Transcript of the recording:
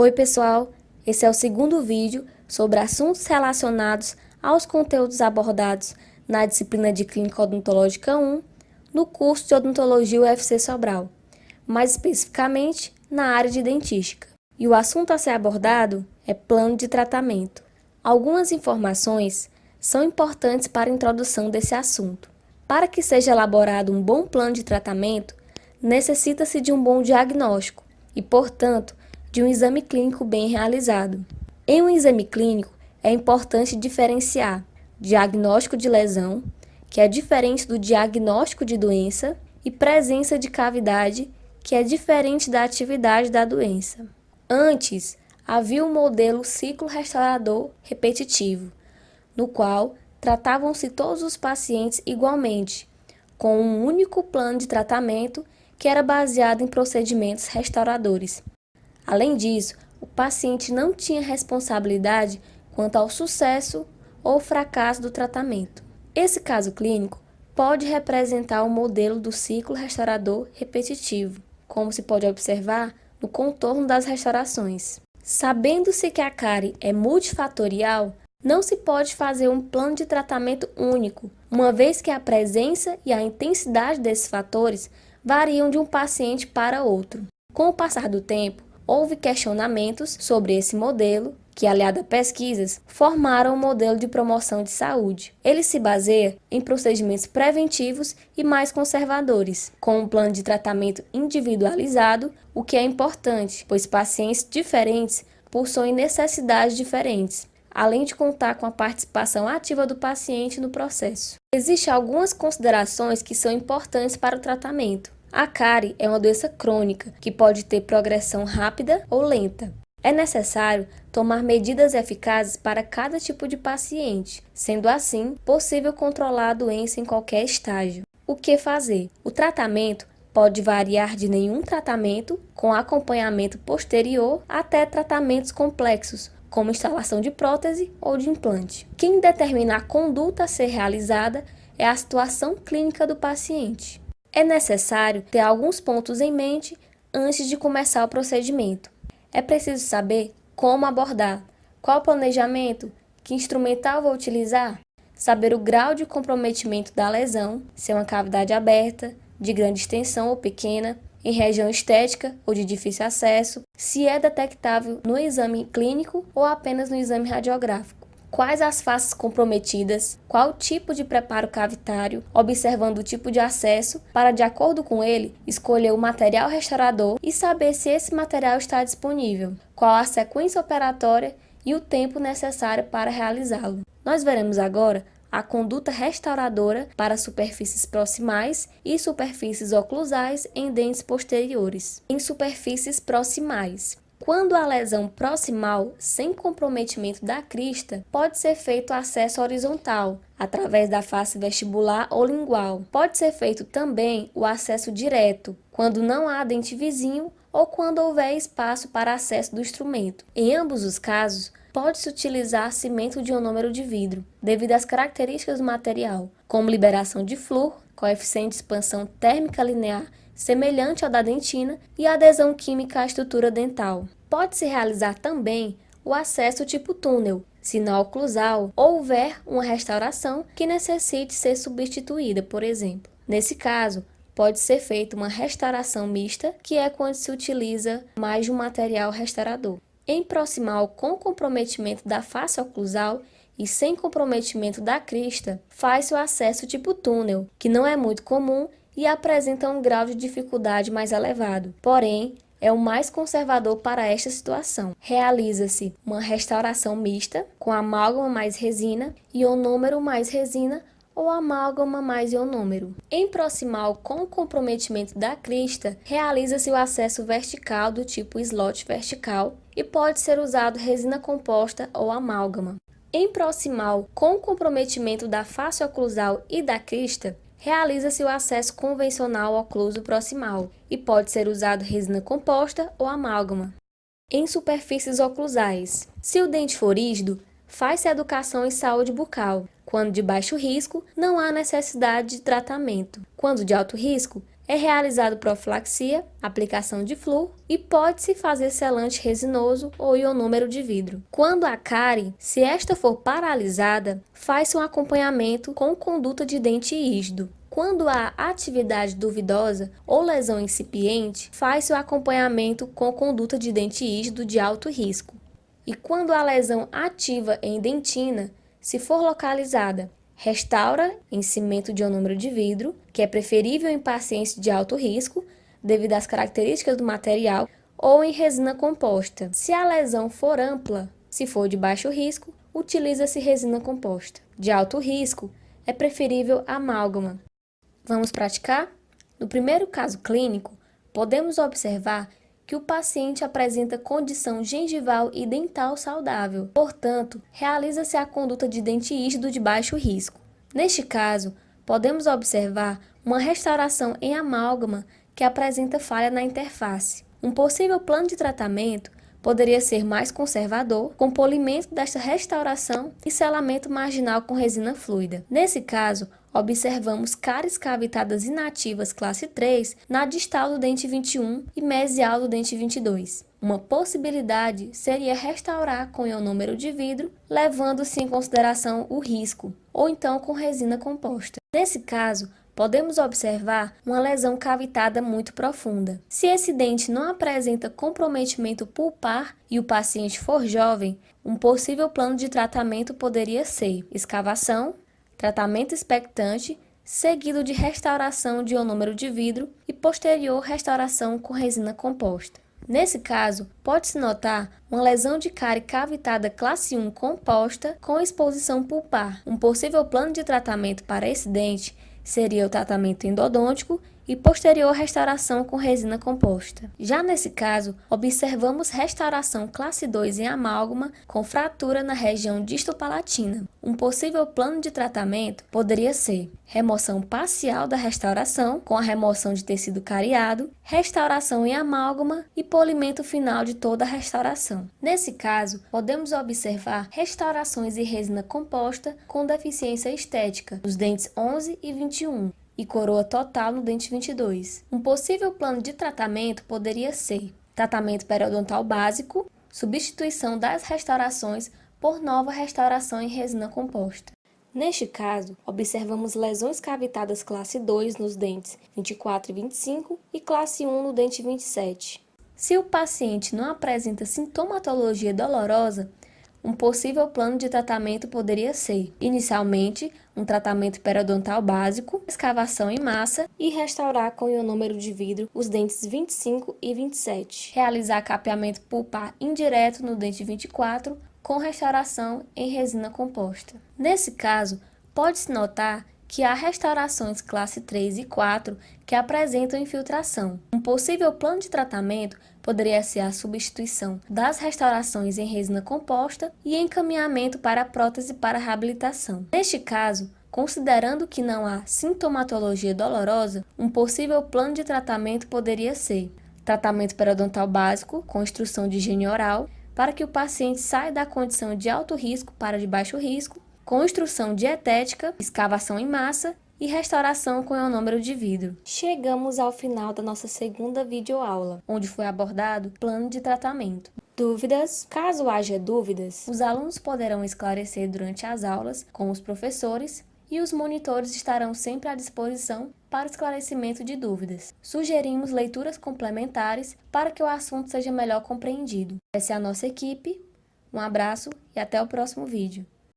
Oi pessoal, esse é o segundo vídeo sobre assuntos relacionados aos conteúdos abordados na disciplina de Clínica Odontológica 1 no curso de Odontologia UFC Sobral, mais especificamente na área de dentística. E o assunto a ser abordado é plano de tratamento. Algumas informações são importantes para a introdução desse assunto. Para que seja elaborado um bom plano de tratamento, necessita-se de um bom diagnóstico e, portanto, de um exame clínico bem realizado. Em um exame clínico, é importante diferenciar diagnóstico de lesão, que é diferente do diagnóstico de doença, e presença de cavidade, que é diferente da atividade da doença. Antes, havia o modelo ciclo restaurador repetitivo, no qual tratavam-se todos os pacientes igualmente, com um único plano de tratamento que era baseado em procedimentos restauradores. Além disso, o paciente não tinha responsabilidade quanto ao sucesso ou fracasso do tratamento. Esse caso clínico pode representar o modelo do ciclo restaurador repetitivo, como se pode observar no contorno das restaurações. Sabendo-se que a cárie é multifatorial, não se pode fazer um plano de tratamento único, uma vez que a presença e a intensidade desses fatores variam de um paciente para outro. Com o passar do tempo, houve questionamentos sobre esse modelo, que, aliado a pesquisas, formaram o modelo de promoção de saúde. Ele se baseia em procedimentos preventivos e mais conservadores, com um plano de tratamento individualizado, o que é importante, pois pacientes diferentes possuem necessidades diferentes, além de contar com a participação ativa do paciente no processo. Existem algumas considerações que são importantes para o tratamento. A cárie é uma doença crônica que pode ter progressão rápida ou lenta. É necessário tomar medidas eficazes para cada tipo de paciente, sendo assim possível controlar a doença em qualquer estágio. O que fazer? O tratamento pode variar de nenhum tratamento com acompanhamento posterior até tratamentos complexos, como instalação de prótese ou de implante. Quem determina a conduta a ser realizada é a situação clínica do paciente. É necessário ter alguns pontos em mente antes de começar o procedimento. É preciso saber como abordar, qual planejamento, que instrumental vou utilizar, saber o grau de comprometimento da lesão, se é uma cavidade aberta, de grande extensão ou pequena, em região estética ou de difícil acesso, se é detectável no exame clínico ou apenas no exame radiográfico. Quais as faces comprometidas, qual tipo de preparo cavitário, observando o tipo de acesso, para, de acordo com ele, escolher o material restaurador e saber se esse material está disponível, qual a sequência operatória e o tempo necessário para realizá-lo. Nós veremos agora a conduta restauradora para superfícies proximais e superfícies oclusais em dentes posteriores. Em superfícies proximais, quando a lesão proximal, sem comprometimento da crista, pode ser feito acesso horizontal, através da face vestibular ou lingual. Pode ser feito também o acesso direto, quando não há dente vizinho ou quando houver espaço para acesso do instrumento. Em ambos os casos, pode-se utilizar cimento de ionômero de vidro, devido às características do material, como liberação de flúor, coeficiente de expansão térmica linear semelhante ao da dentina e adesão química à estrutura dental. Pode-se realizar também o acesso tipo túnel, se na oclusal houver uma restauração que necessite ser substituída, por exemplo. Nesse caso, pode ser feita uma restauração mista, que é quando se utiliza mais de um material restaurador. Em proximal com comprometimento da face oclusal e sem comprometimento da crista, faz-se o acesso tipo túnel, que não é muito comum e apresenta um grau de dificuldade mais elevado, porém, é o mais conservador para esta situação. Realiza-se uma restauração mista, com amálgama mais resina, ionômero mais resina ou amálgama mais ionômero. Em proximal com comprometimento da crista, realiza-se o acesso vertical do tipo slot vertical e pode ser usado resina composta ou amálgama. Em proximal com comprometimento da face oclusal e da crista, realiza-se o acesso convencional ocluso proximal e pode ser usado resina composta ou amálgama. Em superfícies oclusais, se o dente for rígido, faz-se educação em saúde bucal. Quando de baixo risco, não há necessidade de tratamento. Quando de alto risco, É realizado profilaxia, aplicação de flúor e pode-se fazer selante resinoso ou ionômero de vidro. Quando a cárie, se esta for paralisada, faz-se um acompanhamento com conduta de dente rígido. Quando há atividade duvidosa ou lesão incipiente, faz-se o acompanhamento com conduta de dente rígido de alto risco. E quando a lesão ativa em dentina, se for localizada, restaura em cimento de ionômero de vidro, que é preferível em pacientes de alto risco, devido às características do material, ou em resina composta. Se a lesão for ampla, se for de baixo risco, utiliza-se resina composta. De alto risco, é preferível amálgama. Vamos praticar? No primeiro caso clínico, podemos observar que o paciente apresenta condição gengival e dental saudável, portanto, realiza-se a conduta de dente rígido de baixo risco. Neste caso, podemos observar uma restauração em amálgama que apresenta falha na interface. Um possível plano de tratamento poderia ser mais conservador, com polimento desta restauração e selamento marginal com resina fluida. Nesse caso, observamos cáries cavitadas inativas classe 3 na distal do dente 21 e mesial do dente 22. Uma possibilidade seria restaurar com ionômero de vidro, levando-se em consideração o risco, ou então com resina composta. Nesse caso, podemos observar uma lesão cavitada muito profunda. Se esse dente não apresenta comprometimento pulpar e o paciente for jovem, um possível plano de tratamento poderia ser escavação, tratamento expectante, seguido de restauração de ionômero de vidro e posterior restauração com resina composta. Nesse caso, pode-se notar uma lesão de cárie cavitada classe 1 composta com exposição pulpar. Um possível plano de tratamento para esse dente seria o tratamento endodôntico e posterior restauração com resina composta. Já nesse caso, observamos restauração classe 2 em amálgama com fratura na região distopalatina. Um possível plano de tratamento poderia ser remoção parcial da restauração, com a remoção de tecido cariado, restauração em amálgama e polimento final de toda a restauração. Nesse caso, podemos observar restaurações em resina composta com deficiência estética nos dentes 11 e 21. E coroa total no dente 22. Um possível plano de tratamento poderia ser tratamento periodontal básico, substituição das restaurações por nova restauração em resina composta. Neste caso, observamos lesões cavitadas classe 2 nos dentes 24 e 25 e classe 1 no dente 27. Se o paciente não apresenta sintomatologia dolorosa, um possível plano de tratamento poderia ser, inicialmente, um tratamento periodontal básico, escavação em massa e restaurar com ionômero de vidro os dentes 25 e 27. Realizar capeamento pulpar indireto no dente 24 com restauração em resina composta. Nesse caso, pode-se notar que há restaurações classe 3 e 4 que apresentam infiltração. Um possível plano de tratamento poderia ser a substituição das restaurações em resina composta e encaminhamento para a prótese para reabilitação. Neste caso, considerando que não há sintomatologia dolorosa, um possível plano de tratamento poderia ser tratamento periodontal básico com instrução de higiene oral, para que o paciente saia da condição de alto risco para de baixo risco, com instrução dietética, escavação em massa e restauração com ionômero de vidro. Chegamos ao final da nossa segunda videoaula, onde foi abordado o plano de tratamento. Dúvidas? Caso haja dúvidas, os alunos poderão esclarecer durante as aulas com os professores e os monitores estarão sempre à disposição para o esclarecimento de dúvidas. Sugerimos leituras complementares para que o assunto seja melhor compreendido. Essa é a nossa equipe. Um abraço e até o próximo vídeo.